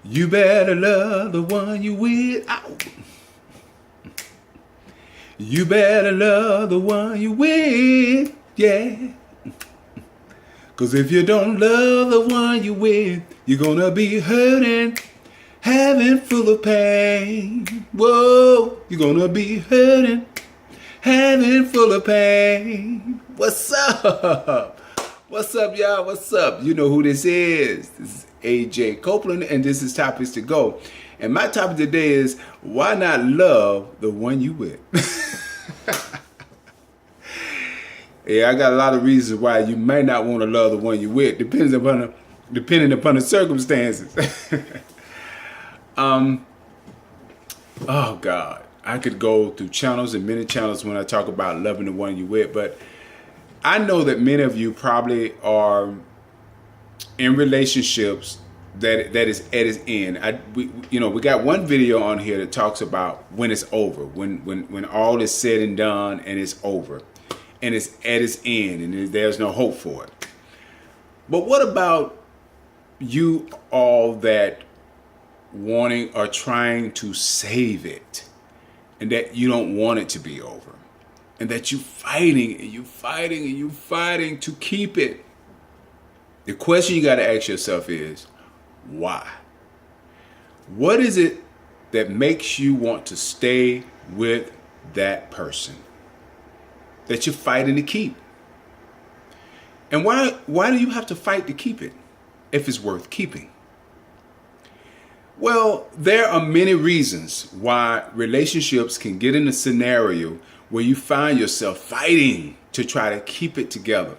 You better love the one you with. Ow. You better love the one you with. Yeah. Cause if you don't love the one you with, you're gonna be hurting, having full of pain. Whoa, you're gonna be hurting, having full of pain. What's up? What's up, y'all? What's up? You know who this is. This is AJ Copeland, and this is Topics to Go. And my topic today is, why not love the one you with? Yeah, I got a lot of reasons why you may not want to love the one you with, depending upon the circumstances. Oh God, I could go through channels and many channels when I talk about loving the one you with, but I know that many of you probably are in relationships that is at its end. We got one video on here that talks about when it's over, when all is said and done and it's over. And it's at its end and there's no hope for it. But what about you all that wanting or trying to save it and that you don't want it to be over and that you fighting and you fighting and you fighting to keep it? The question you got to ask yourself is, why? What is it that makes you want to stay with that person that you're fighting to keep? And why do you have to fight to keep it if it's worth keeping? Well, there are many reasons why relationships can get in a scenario where you find yourself fighting to try to keep it together.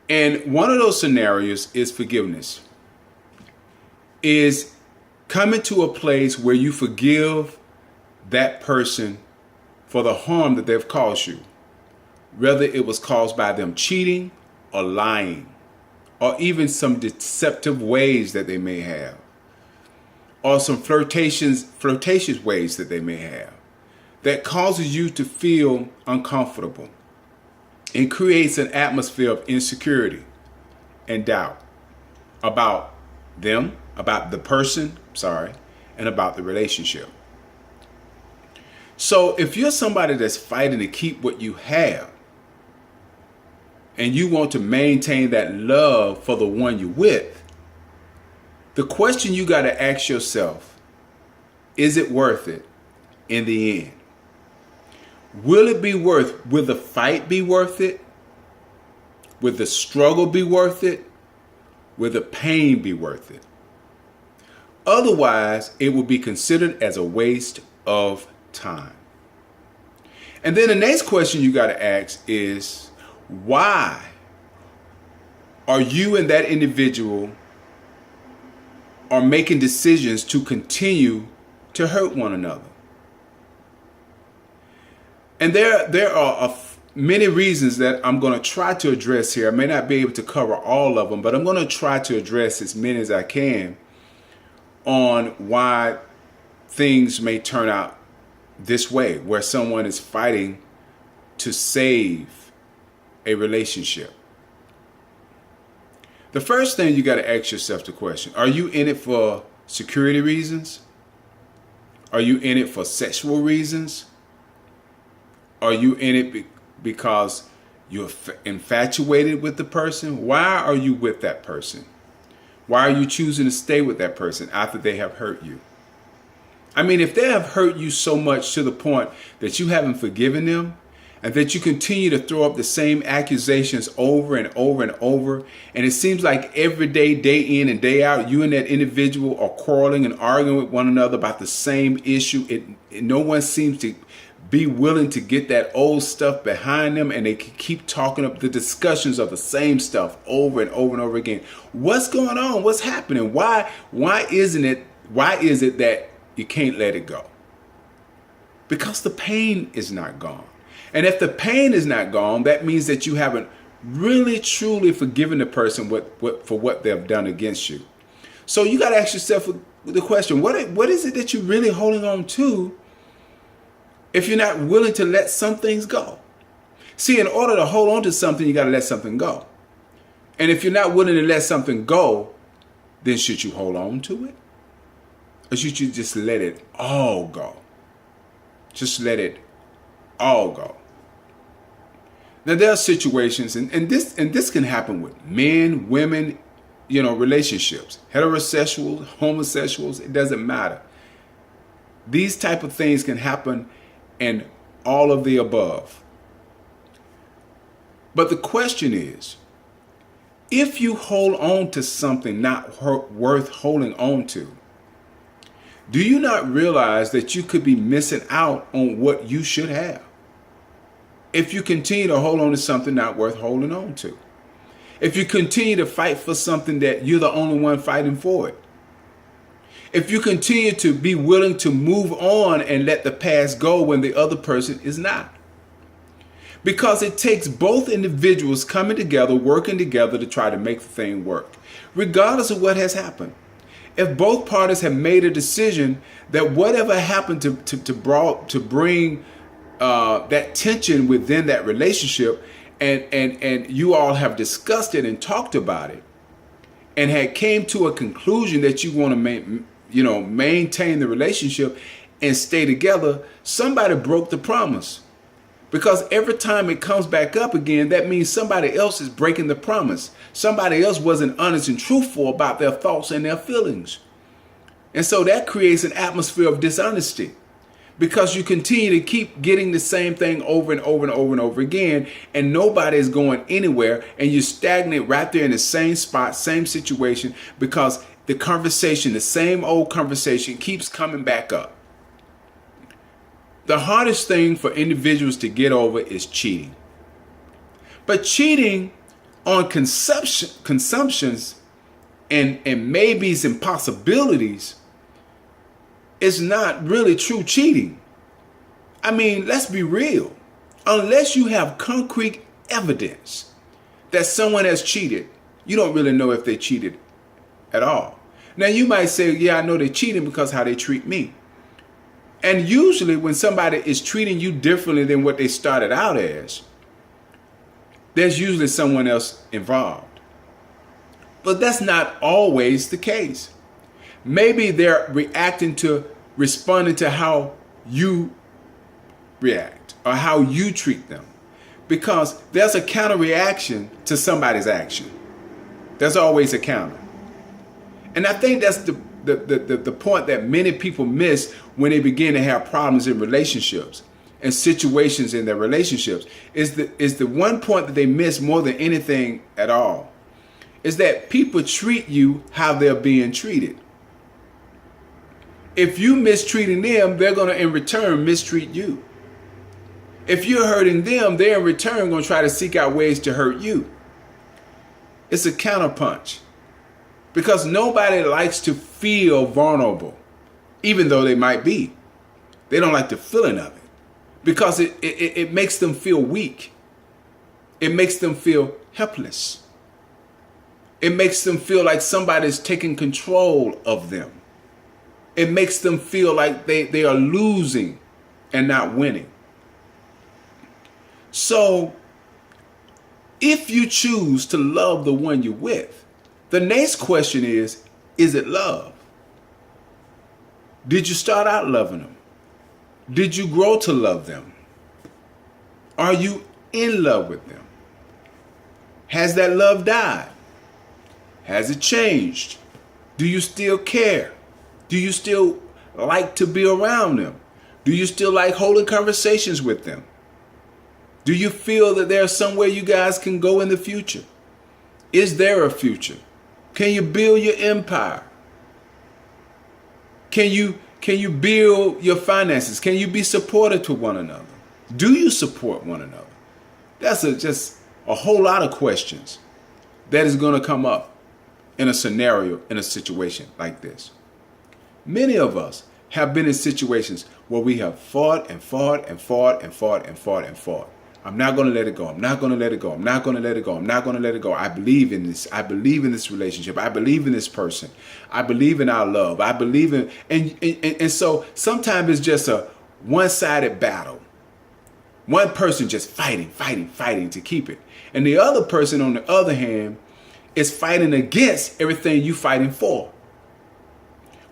And one of those scenarios is forgiveness. Is coming to a place where you forgive that person for the harm that they've caused you, whether it was caused by them cheating or lying, or even some deceptive ways that they may have, or some flirtatious ways that they may have, that causes you to feel uncomfortable and creates an atmosphere of insecurity and doubt about them, about the person, and about the relationship. So if you're somebody that's fighting to keep what you have and you want to maintain that love for the one you're with, the question you got to ask yourself, is it worth it in the end? Will the fight be worth it? Will the struggle be worth it? Will the pain be worth it? Otherwise, it will be considered as a waste of time. And then the next question you got to ask is, why are you and that individual are making decisions to continue to hurt one another? And there are many reasons that I'm going to try to address here. I may not be able to cover all of them, but I'm going to try to address as many as I can on why things may turn out this way, where someone is fighting to save a relationship. The first thing you got to ask yourself the question, are you in it for security reasons? Are you in it for sexual reasons? Are you in it because you're infatuated with the person? Why are you with that person? Why are you choosing to stay with that person after they have hurt you? I mean, if they have hurt you so much to the point that you haven't forgiven them and that you continue to throw up the same accusations over and over and over, and it seems like every day, day in and day out, you and that individual are quarreling and arguing with one another about the same issue. No one seems to be willing to get that old stuff behind them, and they can keep talking up the discussions of the same stuff over and over and over again. What's going on? What's happening? Why is it that you can't let it go? Because the pain is not gone. And if the pain is not gone, that means that you haven't really truly forgiven the person for what they've done against you. So you got to ask yourself the question, what is it that you're really holding on to if you're not willing to let some things go? See, in order to hold on to something, you got to let something go. And if you're not willing to let something go, then should you hold on to it? Or should you just let it all go? Just let it all go. Now there are situations, and this can happen with men, women, relationships, heterosexuals, homosexuals, it doesn't matter. These type of things can happen in all of the above. But the question is, if you hold on to something not worth holding on to, do you not realize that you could be missing out on what you should have if you continue to hold on to something not worth holding on to? If you continue to fight for something that you're the only one fighting for it? If you continue to be willing to move on and let the past go when the other person is not? Because it takes both individuals coming together, working together to try to make the thing work, regardless of what has happened. If both parties have made a decision that whatever happened to bring that tension within that relationship, and you all have discussed it and talked about it, and had came to a conclusion that you want to maintain the relationship and stay together, somebody broke the promise. Because every time it comes back up again, that means somebody else is breaking the promise. Somebody else wasn't honest and truthful about their thoughts and their feelings. And so that creates an atmosphere of dishonesty, because you continue to keep getting the same thing over and over and over and over again, and nobody is going anywhere, and you stagnate right there in the same spot, same situation, because the conversation, the same old conversation, keeps coming back up. The hardest thing for individuals to get over is cheating. But cheating on consumptions and maybes and possibilities is not really true cheating. I mean, let's be real. Unless you have concrete evidence that someone has cheated, you don't really know if they cheated at all. Now you might say, yeah, I know they're cheating because how they treat me. And usually when somebody is treating you differently than what they started out as, there's usually someone else involved. But that's not always the case. Maybe they're responding to how you react or how you treat them. Because there's a counter reaction to somebody's action. There's always a counter. And I think that's the point that many people miss when they begin to have problems in relationships and situations in their relationships, is the one point that they miss more than anything at all, is that people treat you how they're being treated. If you mistreating them, they're going to in return mistreat you. If you're hurting them, they're in return going to try to seek out ways to hurt you. It's a counterpunch. Because nobody likes to feel vulnerable, even though they might be. They don't like the feeling of it, because it makes them feel weak. It makes them feel helpless. It makes them feel like somebody's taking control of them. It makes them feel like they are losing and not winning. So if you choose to love the one you're with, the next question is it love? Did you start out loving them? Did you grow to love them? Are you in love with them? Has that love died? Has it changed? Do you still care? Do you still like to be around them? Do you still like holding conversations with them? Do you feel that there's somewhere you guys can go in the future? Is there a future? Can you build your empire? Can you build your finances? Can you be supportive to one another? Do you support one another? That's just a whole lot of questions that is going to come up in a scenario, in a situation like this. Many of us have been in situations where we have fought and fought and fought and fought and fought and fought. I'm not going to let it go. I'm not going to let it go. I'm not going to let it go. I'm not going to let it go. I believe in this. I believe in this relationship. I believe in this person. I believe in our love. I believe in, and so sometimes it's just a one-sided battle. One person just fighting to keep it. And the other person, on the other hand, is fighting against everything you fighting for.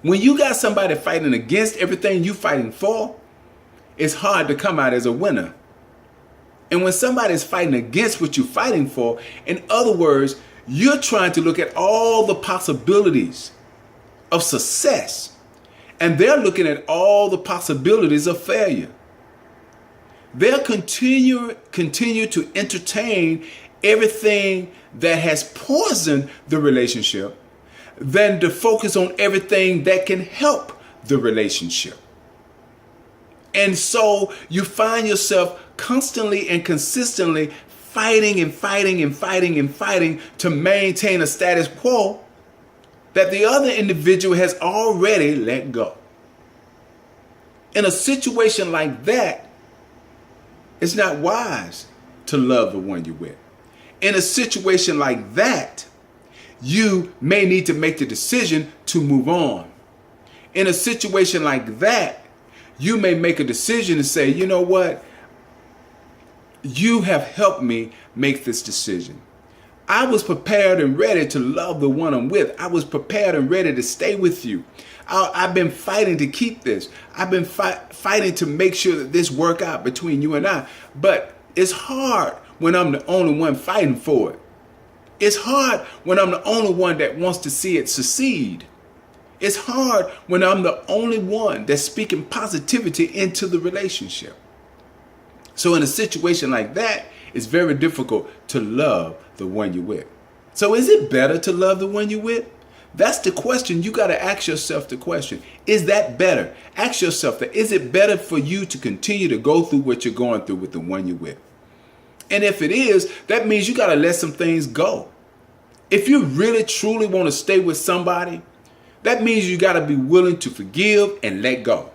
When you got somebody fighting against everything you fighting for, it's hard to come out as a winner. And when somebody's fighting against what you're fighting for, in other words, you're trying to look at all the possibilities of success, and they're looking at all the possibilities of failure. They'll continue to entertain everything that has poisoned the relationship than to focus on everything that can help the relationship. And so you find yourself constantly and consistently fighting to maintain a status quo that the other individual has already let go. In a situation like that, it's not wise to love the one you're with. In a situation like that, you may need to make the decision to move on. In a situation like that, you may make a decision to say, you know what? You have helped me make this decision. I was prepared and ready to love the one I'm with. I was prepared and ready to stay with you. I've been fighting to keep this. I've been fighting to make sure that this work out between you and I. But it's hard when I'm the only one fighting for it. It's hard when I'm the only one that wants to see it succeed. It's hard when I'm the only one that's speaking positivity into the relationship. So in a situation like that, it's very difficult to love the one you're with. So is it better to love the one you're with? That's the question. You got to ask yourself the question. Is that better? Ask yourself that. Is it better for you to continue to go through what you're going through with the one you're with? And if it is, that means you got to let some things go. If you really truly want to stay with somebody, that means you got to be willing to forgive and let go.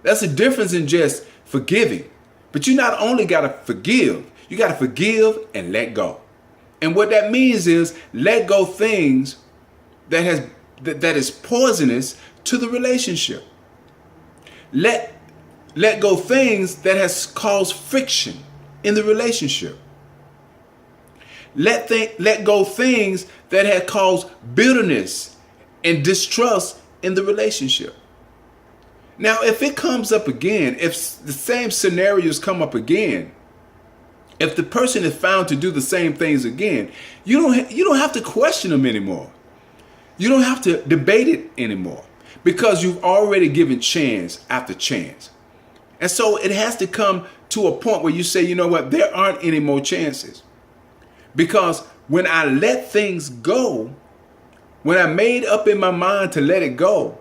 That's the difference in just forgiving. But you not only got to forgive, you got to forgive and let go. And what that means is let go things that is poisonous to the relationship. Let go things that has caused friction in the relationship. Let go things that have caused bitterness and distrust in the relationship. Now, if it comes up again, if the same scenarios come up again, if the person is found to do the same things again, you don't have to question them anymore. You don't have to debate it anymore because you've already given chance after chance. And so it has to come to a point where you say, you know what, there aren't any more chances. Because when I let things go, when I made up in my mind to let it go,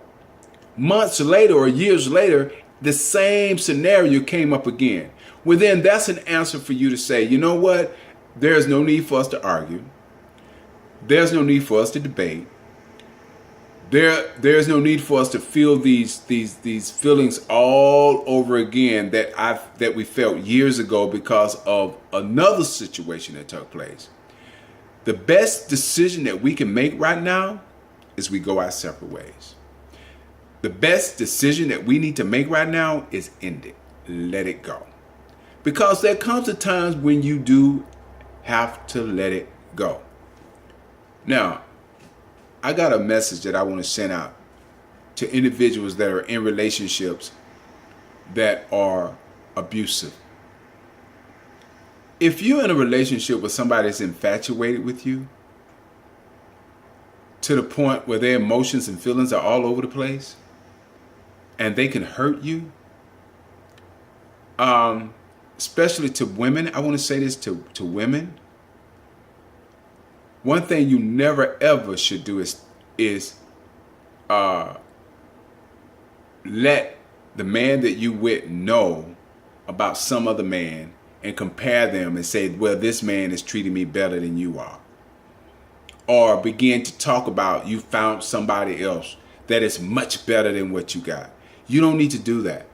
months later or years later, the same scenario came up again. Well, then that's an answer for you to say, you know what? There's no need for us to argue. There's no need for us to debate. There's no need for us to feel these feelings all over again that we felt years ago because of another situation that took place. The best decision that we can make right now is we go our separate ways. The best decision that we need to make right now is end it. Let it go. Because there comes a time when you do have to let it go. Now, I got a message that I want to send out to individuals that are in relationships that are abusive. If you're in a relationship with somebody that's infatuated with you to the point where their emotions and feelings are all over the place and they can hurt you, especially to women, I want to say this to women. One thing you never ever should do is let the man that you with know about some other man and compare them and say, well, this man is treating me better than you are. Or begin to talk about you found somebody else that is much better than what you got. You don't need to do that.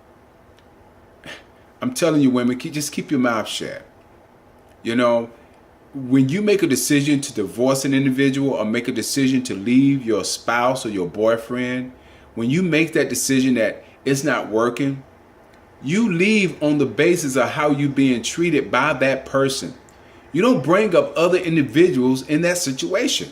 I'm telling you, women, just keep your mouth shut. You know, when you make a decision to divorce an individual or make a decision to leave your spouse or your boyfriend, when you make that decision that it's not working, you leave on the basis of how you're being treated by that person. You don't bring up other individuals in that situation.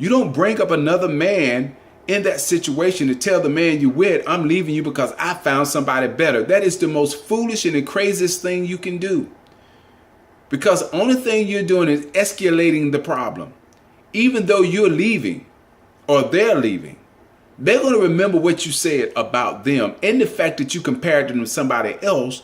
You don't bring up another man in that situation to tell the man you with, I'm leaving you because I found somebody better. That is the most foolish and the craziest thing you can do. Because the only thing you're doing is escalating the problem. Even though you're leaving or they're leaving, they're going to remember what you said about them and the fact that you compared them to somebody else.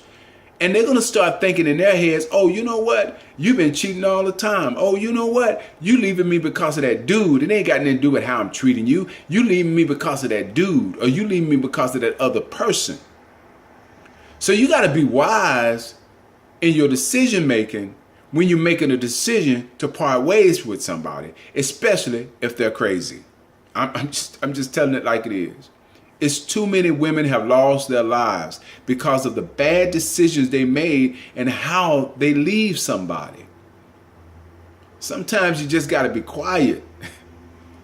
And they're going to start thinking in their heads, oh, you know what? You've been cheating all the time. Oh, you know what? You leaving me because of that dude. It ain't got nothing to do with how I'm treating you. You leaving me because of that dude, or you leaving me because of that other person. So you got to be wise in your decision making when you're making a decision to part ways with somebody, especially if they're crazy. I'm just telling it like it is. It's too many women have lost their lives because of the bad decisions they made and how they leave somebody. Sometimes you just got to be quiet.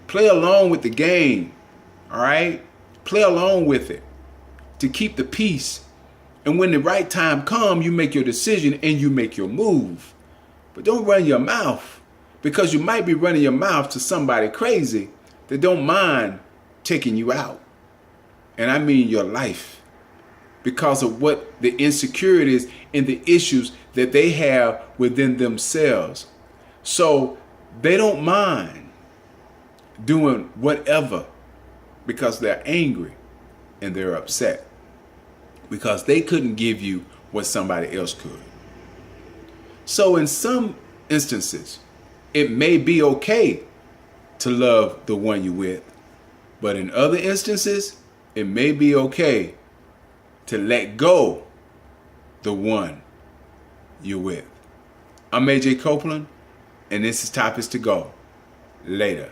Play along with the game. All right? Play along with it to keep the peace. And when the right time comes, you make your decision and you make your move. But don't run your mouth, because you might be running your mouth to somebody crazy that don't mind taking you out. And I mean your life, because of what the insecurities and the issues that they have within themselves. So they don't mind doing whatever because they're angry and they're upset because they couldn't give you what somebody else could. So in some instances, it may be okay to love the one you're with, but in other instances, it may be okay to let go the one you're with. I'm AJ Copeland, and this is Topics to Go. Later.